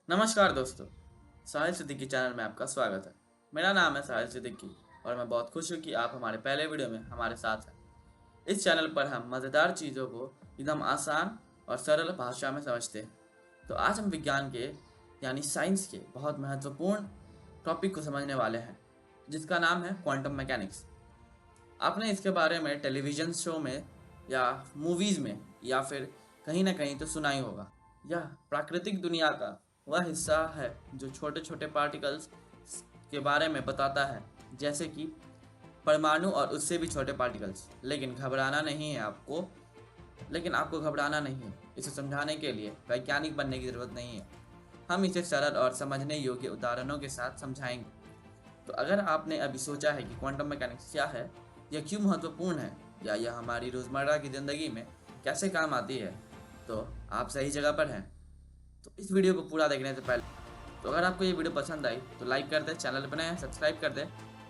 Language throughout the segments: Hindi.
नमस्कार दोस्तों, साहिल सिद्दीकी चैनल में आपका स्वागत है। मेरा नाम है साहिल सिद्दीकी और मैं बहुत खुश हूँ कि आप हमारे पहले वीडियो में हमारे साथ हैं। इस चैनल पर हम मज़ेदार चीज़ों को एकदम आसान और सरल भाषा में समझते हैं। तो आज हम विज्ञान के यानी साइंस के बहुत महत्वपूर्ण टॉपिक को समझने वाले हैं, जिसका नाम है क्वांटम मैकेनिक्स। आपने इसके बारे में टेलीविज़न शो में या मूवीज़ में या फिर कहीं ना कहीं तो सुना ही होगा। यह प्राकृतिक दुनिया का वह हिस्सा है जो छोटे छोटे पार्टिकल्स के बारे में बताता है, जैसे कि परमाणु और उससे भी छोटे पार्टिकल्स। लेकिन आपको घबराना नहीं है। इसे समझाने के लिए वैज्ञानिक बनने की ज़रूरत नहीं है। हम इसे सरल और समझने योग्य उदाहरणों के साथ समझाएंगे। तो अगर आपने अभी सोचा है कि क्वांटम मैकेनिक्स क्या है, यह क्यों महत्वपूर्ण है, या यह हमारी रोज़मर्रा की ज़िंदगी में कैसे काम आती है, तो आप सही जगह पर हैं। तो इस वीडियो को पूरा देखने से पहले, तो अगर आपको ये वीडियो पसंद आई तो लाइक कर दें, चैनल पर नए हैं सब्सक्राइब कर दें,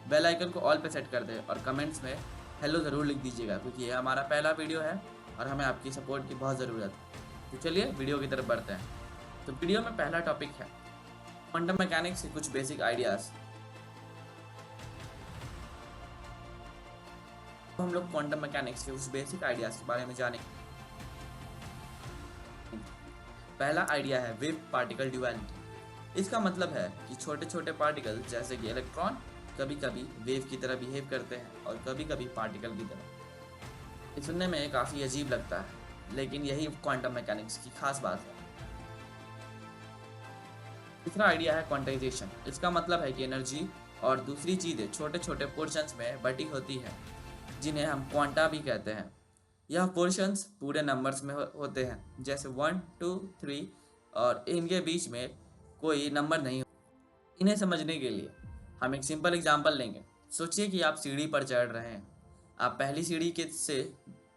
बेल आइकन को ऑल पे सेट कर दें और कमेंट्स में हेलो ज़रूर लिख दीजिएगा, क्योंकि ये हमारा पहला वीडियो है और हमें आपकी सपोर्ट की बहुत ज़रूरत है। तो चलिए वीडियो की तरफ बढ़ते हैं। तो वीडियो में पहला टॉपिक है क्वांटम मैकेनिक्स के कुछ बेसिक आइडियाज़। तो हम लोग क्वांटम मैकेनिक्स के कुछ बेसिक आइडियाज़ के बारे में जानेंगे। पहला आइडिया है वेव पार्टिकल ड्यूअलिटी। इसका मतलब है कि छोटे छोटे पार्टिकल जैसे कि इलेक्ट्रॉन कभी कभी वेव की तरह बिहेव करते हैं और कभी कभी पार्टिकल की तरह। ये सुनने में काफ़ी अजीब लगता है, लेकिन यही क्वांटम मैकेनिक्स की खास बात है। तीसरा आइडिया है क्वांटाइजेशन। इसका मतलब है कि एनर्जी और दूसरी चीज़ें छोटे छोटे पोर्शंस में बटी होती हैं, जिन्हें हम क्वांटा भी कहते हैं। यह पोर्शंस पूरे नंबर्स में होते हैं, जैसे 1 2 3, और इनके बीच में कोई नंबर नहीं। इन्हें समझने के लिए हम एक सिंपल एग्जांपल लेंगे। सोचिए कि आप सीढ़ी पर चढ़ रहे हैं। आप पहली सीढ़ी के से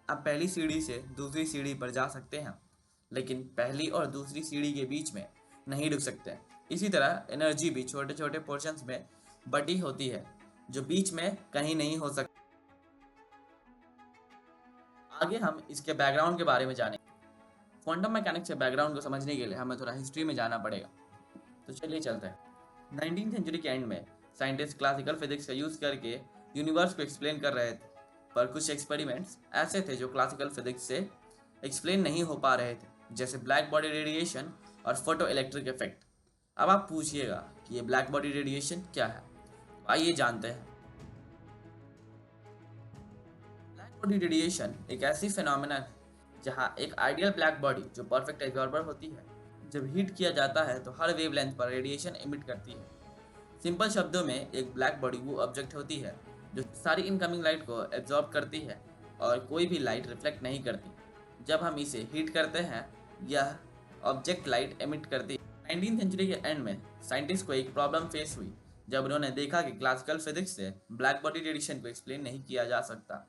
आप पहली सीढ़ी से दूसरी सीढ़ी पर जा सकते हैं, लेकिन पहली और दूसरी सीढ़ी के बीच में नहीं रुक सकते। इसी तरह एनर्जी भी छोटे छोटे पोर्शंस में बटी होती है, जो बीच में कहीं नहीं हो सकती। आगे हम इसके बैकग्राउंड के बारे में जानेंगे। क्वांटम मैकेनिक्स के बैकग्राउंड को समझने के लिए हमें थोड़ा हिस्ट्री में जाना पड़ेगा। तो चलिए चलते हैं। 19वीं सेंचुरी के एंड में साइंटिस्ट क्लासिकल फिजिक्स का यूज़ करके यूनिवर्स को एक्सप्लेन कर रहे थे, पर कुछ एक्सपेरिमेंट्स ऐसे थे जो क्लासिकल फिजिक्स से एक्सप्लेन नहीं हो पा रहे थे, जैसे ब्लैक बॉडी रेडिएशन और फोटो इलेक्ट्रिक इफेक्ट। अब आप पूछिएगा कि ये ब्लैक बॉडी रेडिएशन क्या है। तो आइए जानते हैं। ब्लैक बॉडी रेडिएशन एक ऐसी फिनोमेना है जहां एक आइडियल ब्लैक बॉडी जो परफेक्ट एब्जॉर्बर होती है, जब हीट किया जाता है तो हर वेवलेंथ पर रेडिएशन इमिट करती है। सिंपल शब्दों में एक ब्लैक बॉडी वो ऑब्जेक्ट होती है जो सारी इनकमिंग लाइट को एब्जॉर्ब करती है और कोई भी लाइट रिफ्लेक्ट नहीं करती। जब हम इसे हीट करते हैं, यह ऑब्जेक्ट लाइट एमिट करती है। 19वीं सेंचुरी के एंड में साइंटिस्ट को एक प्रॉब्लम फेस हुई, जब उन्होंने देखा कि क्लासिकल फिजिक्स से ब्लैक बॉडी रेडिएशन को एक्सप्लेन नहीं किया जा सकता।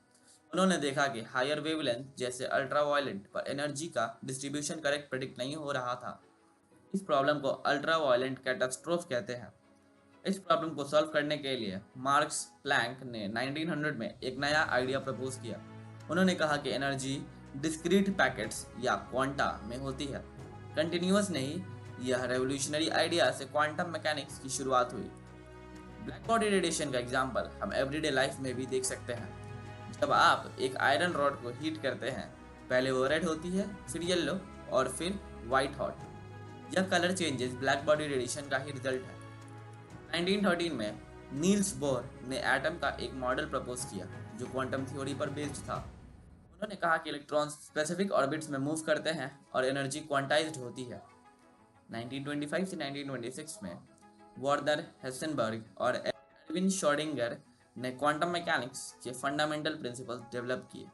उन्होंने देखा कि हायर वेवलेंथ जैसे अल्ट्रा वायलेंट पर एनर्जी का डिस्ट्रीब्यूशन करेक्ट प्रेडिक्ट नहीं हो रहा था। इस प्रॉब्लम को अल्ट्रा वायलेंट कैटास्ट्रोफ कहते हैं। इस प्रॉब्लम को सॉल्व करने के लिए मार्क्स प्लैंक ने 1900 में एक नया आइडिया प्रपोज किया। उन्होंने कहा कि एनर्जी डिस्क्रीट पैकेट्स या क्वांटा में होती है, कंटिन्यूअस नहीं। यह रेवोल्यूशनरी आइडिया से क्वांटम मैकेनिक्स की शुरुआत हुई। ब्लैक बॉडी रेडिएशन का एग्जाम्पल हम एवरीडे लाइफ में भी देख सकते हैं। जब आप एक आयरन रॉड को हीट करते हैं, पहले वो रेड होती है, फिर येलो और फिर वाइट हॉट। यह colour changes black body radiation का ही रिजल्ट है। 1913 में नील्स बोर ने एटम का एक मॉडल प्रपोज किया जो क्वांटम थ्योरी पर बेस्ड था। उन्होंने कहा कि इलेक्ट्रॉन्स स्पेसिफिक ऑर्बिट्स में मूव करते हैं और एनर्जी क्वांटाइज्ड होती है। 1925 से 1926 में वर्नर हेसेनबर्ग और एडविन श्रोडिंगर ने क्वांटम मैकेनिक्स के फंडामेंटल प्रिंसिपल्स डेवलप किए।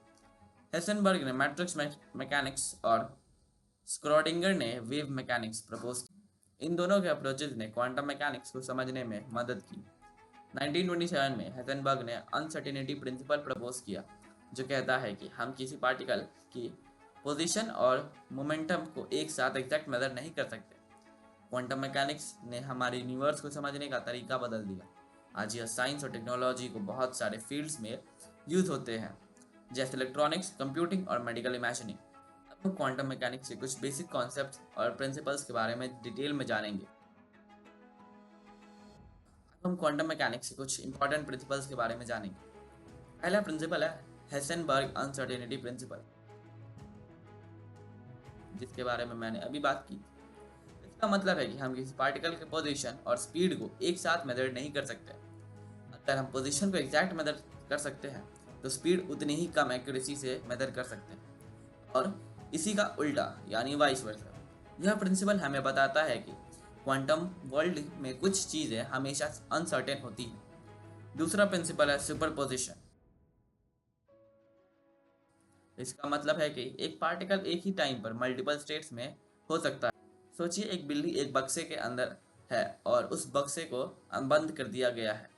हेसेनबर्ग ने मैट्रिक्स मैकेनिक्स और स्क्रोडिंगर ने वेव मैकेनिक्स प्रपोज की। इन दोनों के अप्रोचेज ने क्वांटम मैकेनिक्स को समझने में मदद की। 1927 में हेसेनबर्ग ने अनसर्टेनिटी प्रिंसिपल प्रपोज किया, जो कहता है कि हम किसी पार्टिकल की पोजीशन और मोमेंटम को एक साथ एग्जैक्ट मेजर नहीं कर सकते। क्वांटम मैकेनिक्स ने हमारे यूनिवर्स को समझने का तरीका बदल दिया। आज यह साइंस और टेक्नोलॉजी को बहुत सारे फील्ड्स में यूज होते हैं, जैसे इलेक्ट्रॉनिक्स, कंप्यूटिंग और मेडिकल इमेजिनिंग। तो क्वांटम मैकेनिक्स के कुछ बेसिक कॉन्सेप्ट्स और प्रिंसिपल्स के बारे में डिटेल में जानेंगे। अब हम क्वांटम मैकेनिक्स के कुछ इंपॉर्टेंट प्रिंसिपल्स के बारे में जानेंगे। पहला प्रिंसिपल है हेसेनबर्ग अनसर्टेनिटी प्रिंसिपल, जिसके बारे में मैंने अभी बात की। इसका मतलब है कि हम किसी पार्टिकल के पोजीशन और स्पीड को एक साथ मेजर नहीं कर सकते। अगर हम पोजीशन को एग्जैक्ट मेजर कर सकते हैं तो स्पीड उतनी ही कम एक्यूरेसी से मेजर कर सकते हैं, और इसी का उल्टा यानी वाइस वर्सा। यह प्रिंसिपल हमें बताता है कि क्वांटम वर्ल्ड में कुछ चीज़ें हमेशा अनसर्टेन होती हैं। दूसरा प्रिंसिपल है सुपरपोजिशन। इसका मतलब है कि एक पार्टिकल एक ही टाइम पर मल्टीपल स्टेट्स में हो सकता है। सोचिए एक बिल्ली एक बक्से के अंदर है और उस बक्से को बंद कर दिया गया है।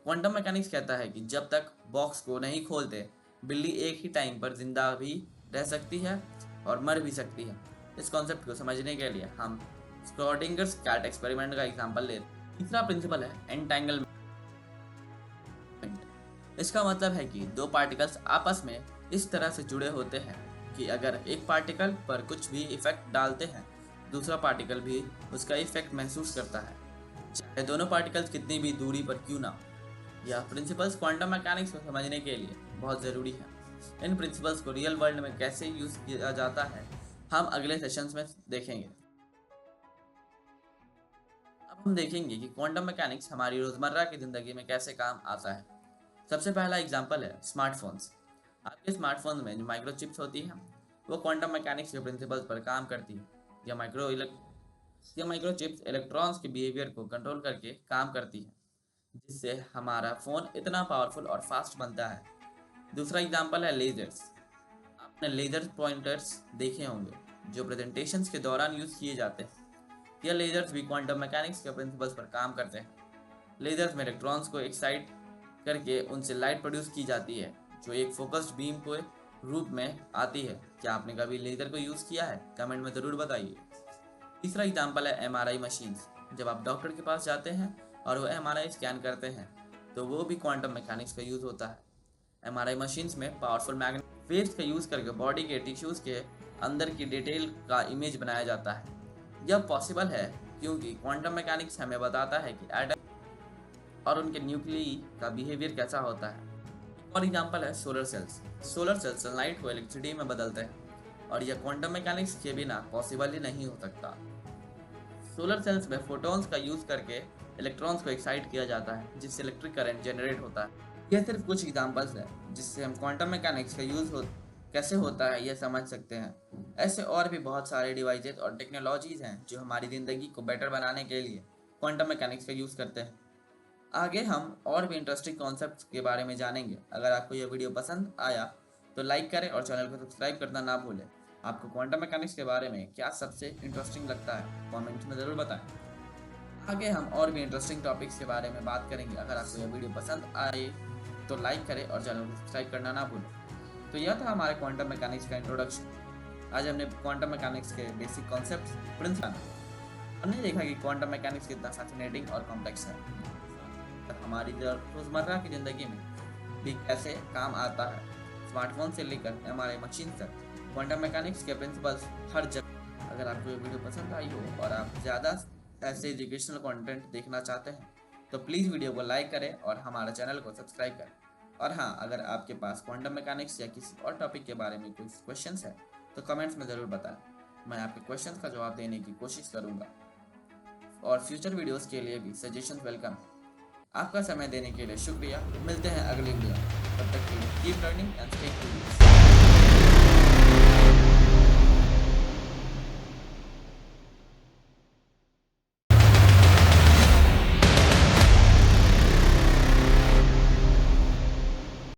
क्वांटम मैकेनिक्स कहता है कि जब तक बॉक्स को नहीं खोलते बिल्ली एक ही टाइम पर जिंदा भी रह सकती है और मर भी सकती है। इस कॉन्सेप्ट को समझने के लिए हम स्क्रॉडिंगर्स कैट एक्सपेरिमेंट का एग्जांपल ले। तीसरा प्रिंसिपल है एंटेंगलमेंट। इसका मतलब है कि दो पार्टिकल्स आपस में इस तरह से जुड़े होते हैं कि अगर एक पार्टिकल पर कुछ भी इफेक्ट डालते हैं दूसरा पार्टिकल भी उसका इफेक्ट महसूस करता है, चाहे दोनों पार्टिकल्स कितनी भी दूरी पर क्यों ना हो। यह प्रिंसिपल्स क्वांटम मैकेनिक्स को समझने के लिए बहुत ज़रूरी है। इन प्रिंसिपल्स को रियल वर्ल्ड में कैसे यूज़ किया जाता है हम अगले सेशंस में देखेंगे। अब हम देखेंगे कि क्वांटम मैकेनिक्स हमारी रोज़मर्रा की ज़िंदगी में कैसे काम आता है। सबसे पहला एग्जांपल है स्मार्टफोन्स। आपके स्मार्टफोन में जो माइक्रोचिप्स होती हैं वो क्वांटम मैकेनिक्स के प्रिंसिपल्स पर काम करती है। यह माइक्रोचिप्स इलेक्ट्रॉन्स के बिहेवियर को कंट्रोल करके काम करती है, जिससे हमारा फ़ोन इतना पावरफुल और फास्ट बनता है। दूसरा एग्जांपल है लेजर्स। आपने लेजर पॉइंटर्स देखे होंगे जो प्रेजेंटेशंस के दौरान यूज़ किए जाते हैं। यह लेजर्स भी क्वांटम मैकेनिक्स के प्रिंसिपल्स पर काम करते हैं। लेजर्स में इलेक्ट्रॉन्स को एक्साइट करके उनसे लाइट प्रोड्यूस की जाती है जो एक फोकस्ड बीम के रूप में आती है। क्या आपने कभी लेजर को यूज़ किया है? कमेंट में ज़रूर बताइए। तीसरा एग्जांपल है एमआरआई मशीन्स। जब आप डॉक्टर के पास जाते हैं और वो एमआरआई स्कैन करते हैं तो वो भी क्वांटम मैकेनिक्स का यूज़ होता है। एमआरआई मशीन्स में पावरफुल मैग्नेटिक वेव्स का यूज़ करके बॉडी के टिश्यूज़ के अंदर की डिटेल का इमेज बनाया जाता है। यह पॉसिबल है क्योंकि क्वांटम मैकेनिक्स हमें बताता है कि एटम और उनके न्यूक्लियई का बिहेवियर कैसा होता है। और एग्जांपल है solar cells. Solar cells sunlight को इलेक्ट्रिसिटी में बदलते हैं और यह क्वांटम मैकेनिक्स के बिना पॉसिबल ही नहीं हो सकता। सोलर सेल्स में फोटॉन्स का यूज़ करके इलेक्ट्रॉन्स को एक्साइट किया जाता है जिससे इलेक्ट्रिक करंट जनरेट होता है। यह सिर्फ कुछ एग्जांपल्स हैं जिससे हम क्वांटम मैकेनिक्स का यूज़ कैसे होता है यह समझ सकते हैं। ऐसे और भी बहुत सारे डिवाइसेस और टेक्नोलॉजीज़ हैं जो हमारी ज़िंदगी को बेटर बनाने के लिए क्वांटम मैकेनिक्स का यूज़ करते हैं। आगे हम और भी इंटरेस्टिंग कॉन्सेप्ट्स के बारे में जानेंगे। अगर आपको यह वीडियो पसंद आया तो लाइक करें और चैनल को सब्सक्राइब करना ना भूलें। आपको क्वांटम मैकेनिक्स के बारे में क्या सबसे इंटरेस्टिंग लगता है कमेंट्स में ज़रूर बताएं। आगे हम और भी इंटरेस्टिंग टॉपिक्स के बारे में बात करेंगे। अगर आपको यह वीडियो पसंद आए तो लाइक करें और चैनल को सब्सक्राइब करना ना भूलें। तो यह था हमारे क्वांटम मैकेनिक्स का इंट्रोडक्शन। आज हमने क्वांटम मैकेनिक्स के बेसिक कॉन्सेप्ट्स प्रिंसिपल हमने देखा कि क्वांटम मैकेनिक्स कितना फैसिनेटिंग और कॉम्प्लेक्स है, हमारी रोज़मर्रा की ज़िंदगी में भी कैसे काम आता है। स्मार्टफोन से लेकर एमआरआई मशीन तक क्वांटम मैकेनिक्स के प्रिंसिपल्स हर जगह। अगर आपको ये वीडियो पसंद आई हो और आप ज़्यादा ऐसे एजुकेशनल कंटेंट देखना चाहते हैं तो प्लीज़ वीडियो को लाइक करें और हमारे चैनल को सब्सक्राइब करें। और हाँ, अगर आपके पास क्वांटम मैकेनिक्स या किसी और टॉपिक के बारे में कोई क्वेश्चंस है तो कमेंट्स में ज़रूर बताएं। मैं आपके क्वेश्चंस का जवाब देने की कोशिश करूँगा और फ्यूचर वीडियोज़ के लिए भी सजेशन वेलकम। आपका समय देने के लिए शुक्रिया। मिलते हैं अगले वीडियो। तब तक के लिए keep learning and stay curious.